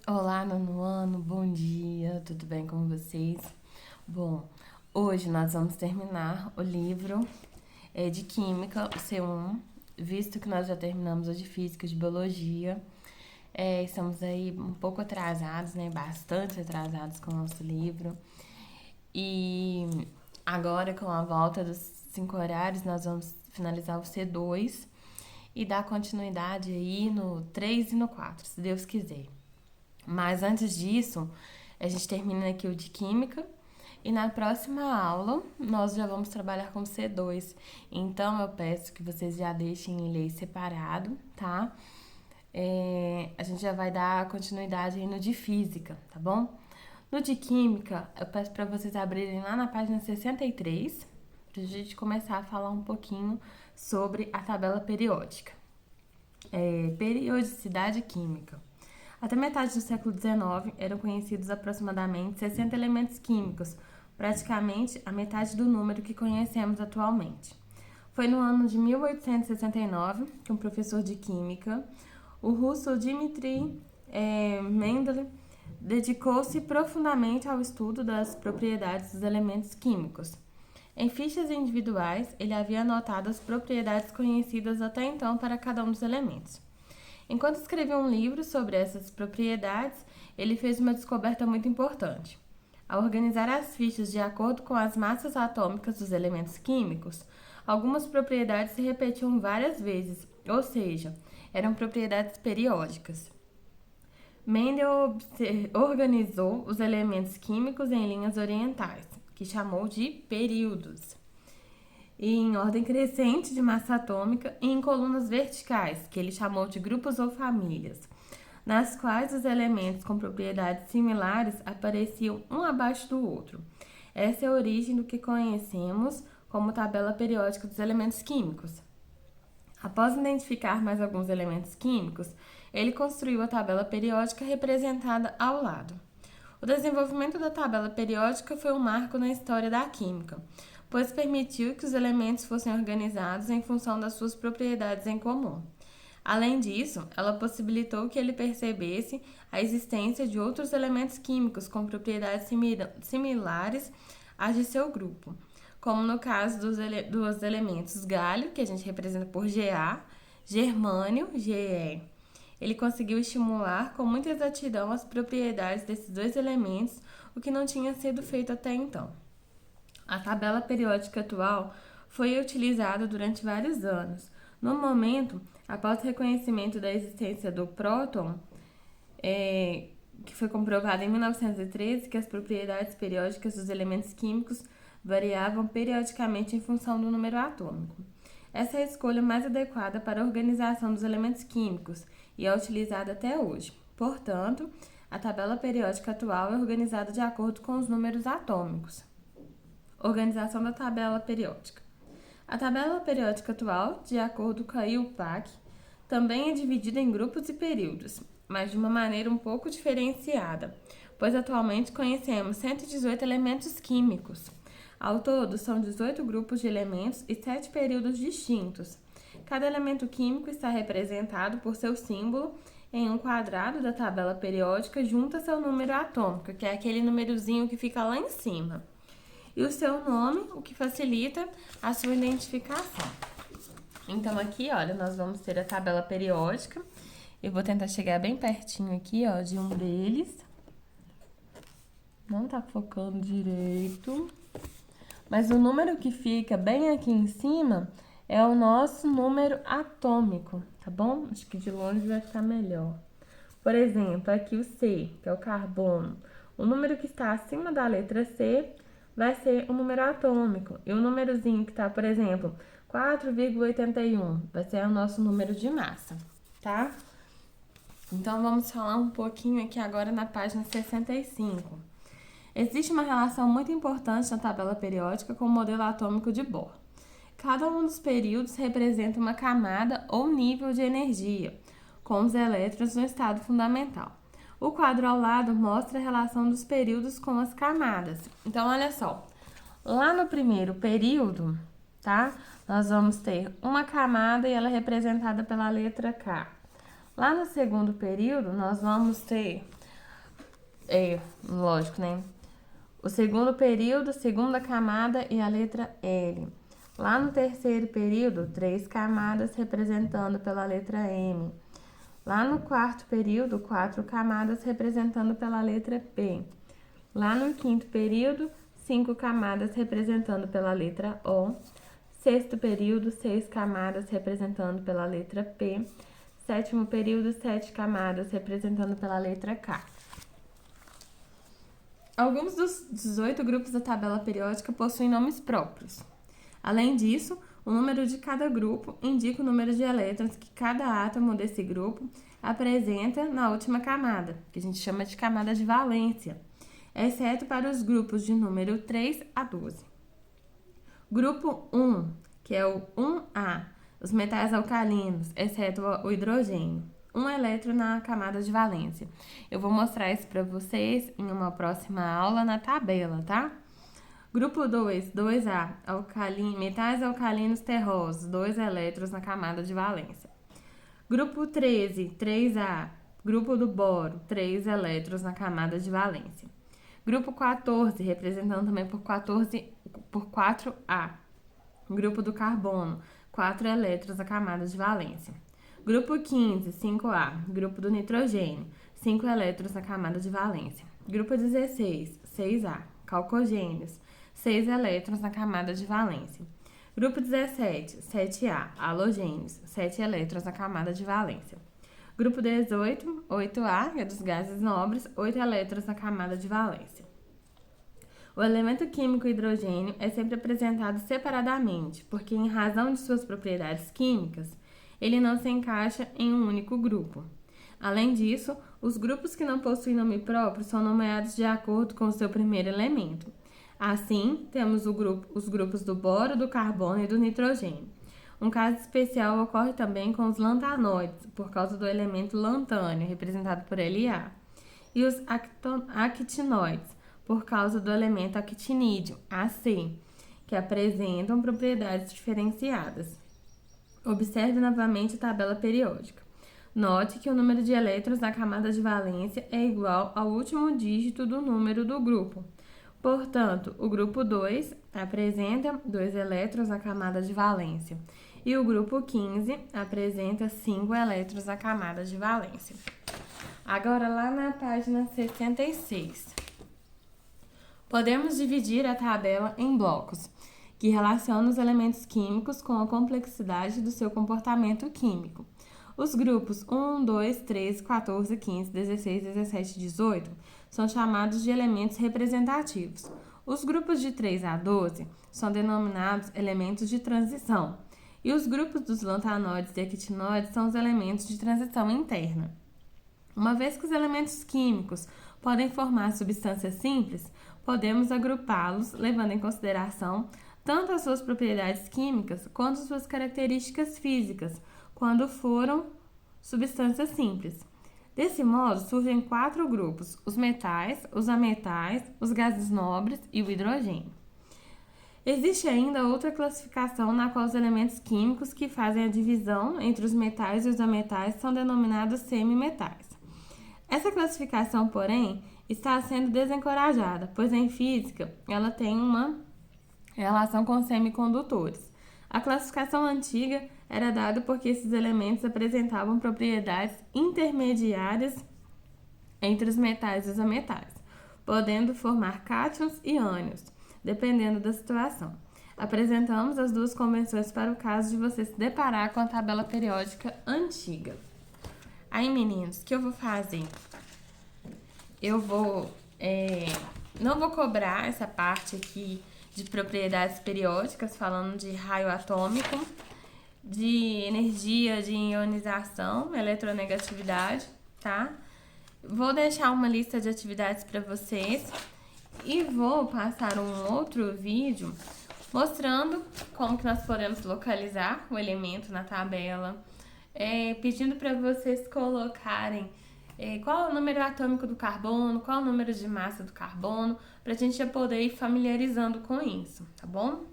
Olá, nono ano, bom dia, tudo bem com vocês? Bom, hoje nós vamos terminar o livro de Química, o C1, visto que nós já terminamos o de Física e de Biologia. Estamos aí um pouco atrasados, né? Bastante atrasados com o nosso livro. E agora, com a volta dos 5 horários, nós vamos finalizar o C2 e dar continuidade aí no 3 e no 4, se Deus quiser. Mas antes disso, a gente termina aqui o de Química e na próxima aula nós já vamos trabalhar com C2. Então eu peço que vocês já deixem ele aí separado, tá? A gente já vai dar continuidade aí no de Física, tá bom? No de Química, eu peço para vocês abrirem lá na página 63, para a gente começar a falar um pouquinho sobre a tabela periódica. Periodicidade química. Até metade do século XIX eram conhecidos aproximadamente 60 elementos químicos, praticamente a metade do número que conhecemos atualmente. Foi no ano de 1869 que um professor de química, o russo Dmitri Mendeleev, dedicou-se profundamente ao estudo das propriedades dos elementos químicos. Em fichas individuais, ele havia anotado as propriedades conhecidas até então para cada um dos elementos. Enquanto escrevia um livro sobre essas propriedades, ele fez uma descoberta muito importante. Ao organizar as fichas de acordo com as massas atômicas dos elementos químicos, algumas propriedades se repetiam várias vezes, ou seja, eram propriedades periódicas. Mendel organizou os elementos químicos em linhas orientais, que chamou de períodos, e em ordem crescente de massa atômica e em colunas verticais, que ele chamou de grupos ou famílias, nas quais os elementos com propriedades similares apareciam um abaixo do outro. Essa é a origem do que conhecemos como tabela periódica dos elementos químicos. Após identificar mais alguns elementos químicos, ele construiu a tabela periódica representada ao lado. O desenvolvimento da tabela periódica foi um marco na história da química, pois permitiu que os elementos fossem organizados em função das suas propriedades em comum. Além disso, ela possibilitou que ele percebesse a existência de outros elementos químicos com propriedades similares às de seu grupo, como no caso dos elementos galho, que a gente representa por Ga, germânio, Ge. Ele conseguiu estimular com muita exatidão as propriedades desses dois elementos, o que não tinha sido feito até então. A tabela periódica atual foi utilizada durante vários anos. No momento, após o reconhecimento da existência do próton, que foi comprovado em 1913 que as propriedades periódicas dos elementos químicos variavam periodicamente em função do número atômico. Essa é a escolha mais adequada para a organização dos elementos químicos e é utilizada até hoje. Portanto, a tabela periódica atual é organizada de acordo com os números atômicos. Organização da tabela periódica. A tabela periódica atual, de acordo com a IUPAC, também é dividida em grupos e períodos, mas de uma maneira um pouco diferenciada, pois atualmente conhecemos 118 elementos químicos. Ao todo, são 18 grupos de elementos e 7 períodos distintos. Cada elemento químico está representado por seu símbolo em um quadrado da tabela periódica junto a seu número atômico, que é aquele númerozinho que fica lá em cima, e o seu nome, o que facilita a sua identificação. Então aqui, olha, nós vamos ter a tabela periódica. Eu vou tentar chegar bem pertinho aqui, ó, de um deles. Não tá focando direito. Mas o número que fica bem aqui em cima é o nosso número atômico, tá bom? Acho que de longe vai ficar melhor. Por exemplo, aqui o C, que é o carbono. O número que está acima da letra C vai ser o número atômico. E o númerozinho que está, por exemplo, 4,81 vai ser o nosso número de massa, tá? Então, vamos falar um pouquinho aqui agora na página 65. Existe uma relação muito importante na tabela periódica com o modelo atômico de Bohr. Cada um dos períodos representa uma camada ou nível de energia, com os elétrons no estado fundamental. O quadro ao lado mostra a relação dos períodos com as camadas. Então, olha só. Lá no primeiro período, tá? Nós vamos ter uma camada e ela é representada pela letra K. Lá no segundo período, nós vamos ter Lógico, né? O segundo período, segunda camada e a letra L. Lá no terceiro período, 3 camadas representando pela letra M. Lá no quarto período, 4 camadas representando pela letra P. Lá no quinto período, 5 camadas representando pela letra O. Sexto período, 6 camadas representando pela letra P. Sétimo período, 7 camadas representando pela letra K. Alguns dos 18 grupos da tabela periódica possuem nomes próprios. Além disso, o número de cada grupo indica o número de elétrons que cada átomo desse grupo apresenta na última camada, que a gente chama de camada de valência, exceto para os grupos de número 3 a 12. Grupo 1, que é o 1A, os metais alcalinos, exceto o hidrogênio. 1 elétron na camada de valência. Eu vou mostrar isso para vocês em uma próxima aula na tabela, tá? Grupo 2, 2A, metais alcalinos terrosos, 2 elétrons na camada de valência. Grupo 13, 3A, grupo do boro, 3 elétrons na camada de valência. Grupo 14, representando também por 4A, grupo do carbono, 4 elétrons na camada de valência. Grupo 15, 5A, grupo do nitrogênio, 5 elétrons na camada de valência. Grupo 16, 6A, calcogênios, 6 elétrons na camada de valência. Grupo 17, 7A, halogênios, 7 elétrons na camada de valência. Grupo 18, 8A, que é dos gases nobres, 8 elétrons na camada de valência. O elemento químico hidrogênio é sempre apresentado separadamente, porque em razão de suas propriedades químicas, ele não se encaixa em um único grupo. Além disso, os grupos que não possuem nome próprio são nomeados de acordo com o seu primeiro elemento. Assim, temos os grupos do boro, do carbono e do nitrogênio. Um caso especial ocorre também com os lantanoides, por causa do elemento lantânio, representado por La, e os actinoides, por causa do elemento actinídeo, Ac, que apresentam propriedades diferenciadas. Observe novamente a tabela periódica. Note que o número de elétrons na camada de valência é igual ao último dígito do número do grupo. Portanto, o grupo 2 apresenta 2 elétrons na camada de valência e o grupo 15 apresenta 5 elétrons na camada de valência. Agora, lá na página 66, podemos dividir a tabela em blocos, que relaciona os elementos químicos com a complexidade do seu comportamento químico. Os grupos 1, 2, 13, 14, 15, 16, 17 e 18 são chamados de elementos representativos. Os grupos de 3 a 12 são denominados elementos de transição. E os grupos dos lantanoides e actinoides são os elementos de transição interna. Uma vez que os elementos químicos podem formar substâncias simples, podemos agrupá-los levando em consideração tanto as suas propriedades químicas quanto as suas características físicas, quando foram substâncias simples. Desse modo, surgem 4 grupos: os metais, os ametais, os gases nobres e o hidrogênio. Existe ainda outra classificação na qual os elementos químicos que fazem a divisão entre os metais e os ametais são denominados semimetais. Essa classificação, porém, está sendo desencorajada, pois em física ela tem uma relação com semicondutores. A classificação antiga era dada porque esses elementos apresentavam propriedades intermediárias entre os metais e os ametais, podendo formar cátions e ânions, dependendo da situação. Apresentamos as duas convenções para o caso de você se deparar com a tabela periódica antiga. Aí, meninos, o que eu vou fazer? Eu não vou cobrar essa parte aqui de propriedades periódicas, falando de raio atômico, de energia de ionização, eletronegatividade, tá? Vou deixar uma lista de atividades para vocês e vou passar um outro vídeo mostrando como que nós podemos localizar o elemento na tabela, pedindo para vocês colocarem qual é o número atômico do carbono, qual é o número de massa do carbono, para a gente já poder ir familiarizando com isso, tá bom?